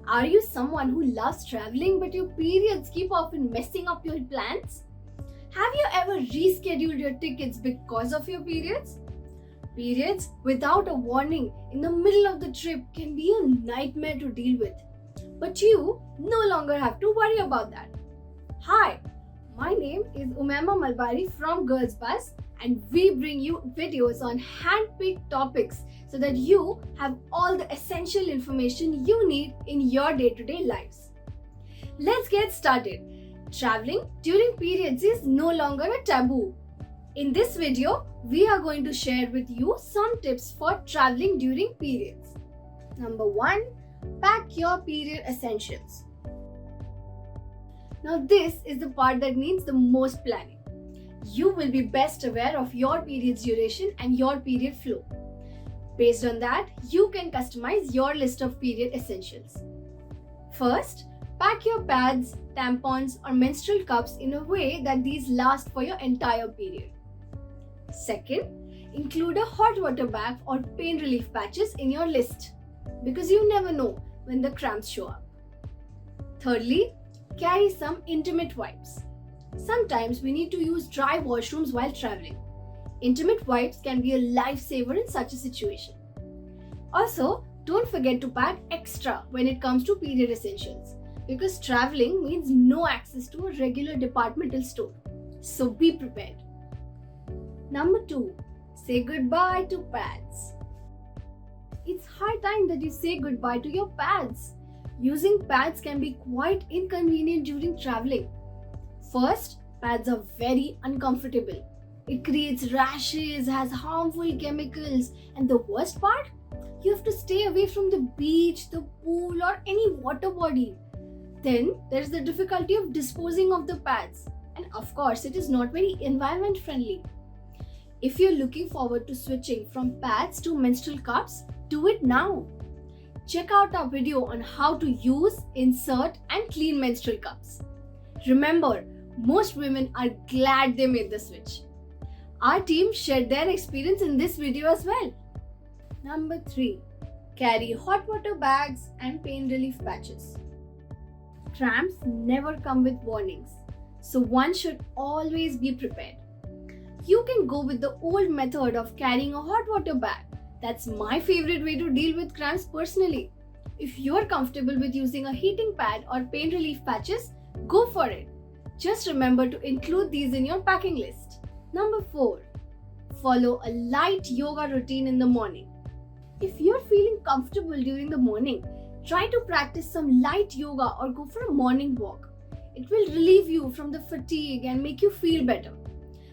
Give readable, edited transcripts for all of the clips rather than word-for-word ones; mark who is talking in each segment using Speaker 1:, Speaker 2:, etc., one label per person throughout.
Speaker 1: Are you someone who loves traveling but your periods keep often messing up your plans? Have you ever rescheduled your tickets because of your periods? Periods without a warning in the middle of the trip can be a nightmare to deal with. But you no longer have to worry about that. Hi, my name is Umema Malbari from Girls Bus, and we bring you videos on hand-picked topics so that you have all the essential information you need in your day-to-day lives. Let's get started. Traveling during periods is no longer a taboo. In this video, we are going to share with you some tips for traveling during periods. Number 1. Pack your period essentials. Now this is the part that needs the most planning. You will be best aware of your period's duration and your period flow. Based on that, you can customize your list of period essentials. First, pack your pads, tampons or menstrual cups in a way that these last for your entire period. Second, include a hot water bag or pain relief patches in your list because you never know when the cramps show up. Thirdly, carry some intimate wipes. Sometimes we need to use dry washrooms while traveling. Intimate wipes can be a lifesaver in such a situation. Also, don't forget to pack extra when it comes to period essentials because traveling means no access to a regular departmental store. So be prepared. Number 2. Say goodbye to pads. It's high time that you say goodbye to your pads. Using pads can be quite inconvenient during traveling. First, pads are very uncomfortable. It creates rashes, has harmful chemicals, and the worst part? You have to stay away from the beach, the pool, or any water body. Then there's the difficulty of disposing of the pads, and of course, it is not very environment friendly. If you're looking forward to switching from pads to menstrual cups, do it now. Check out our video on how to use, insert, and clean menstrual cups. Remember, most women are glad they made the switch. Our team shared their experience in this video as well. Number 3. Carry hot water bags and pain relief patches. Cramps never come with warnings, so one should always be prepared. You can go with the old method of carrying a hot water bag. That's my favorite way to deal with cramps personally. If you're comfortable with using a heating pad or pain relief patches, go for it. Just remember to include these in your packing list. Number 4. Follow a light yoga routine in the morning. If you're feeling comfortable during the morning, try to practice some light yoga or go for a morning walk. It will relieve you from the fatigue and make you feel better.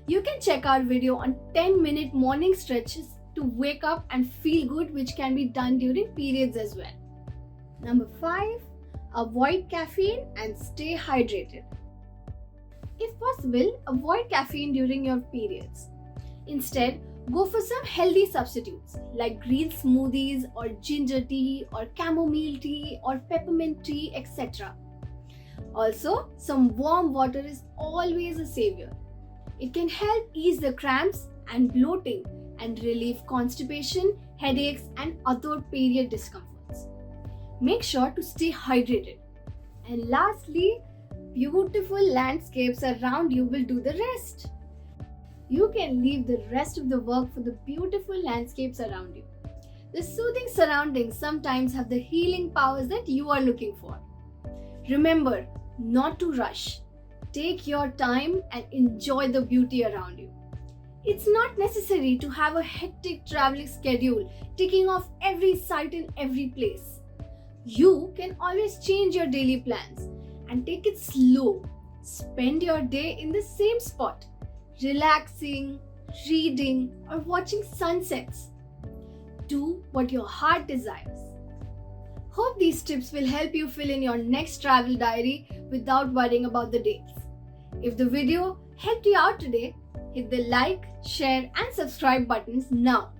Speaker 1: You can check our video on 10-minute morning stretches to wake up and feel good, which can be done during periods as well. Number 5. Avoid caffeine and stay hydrated. If possible, avoid caffeine during your periods. Instead, go for some healthy substitutes like green smoothies or ginger tea or chamomile tea or peppermint tea, etc. Also, some warm water is always a savior. It can help ease the cramps and bloating and relieve constipation, headaches, and other period discomforts. Make sure to stay hydrated. And lastly, beautiful landscapes around you will do the rest. You can leave the rest of the work for the beautiful landscapes around you. The soothing surroundings sometimes have the healing powers that you are looking for. Remember not to rush. Take your time and enjoy the beauty around you. It's not necessary to have a hectic traveling schedule, ticking off every site in every place. You can always change your daily plans and take it slow. Spend your day in the same spot, relaxing, reading, or watching sunsets. Do what your heart desires. Hope these tips will help you fill in your next travel diary without worrying about the dates. If the video helped you out today, hit the like, share, and subscribe buttons now.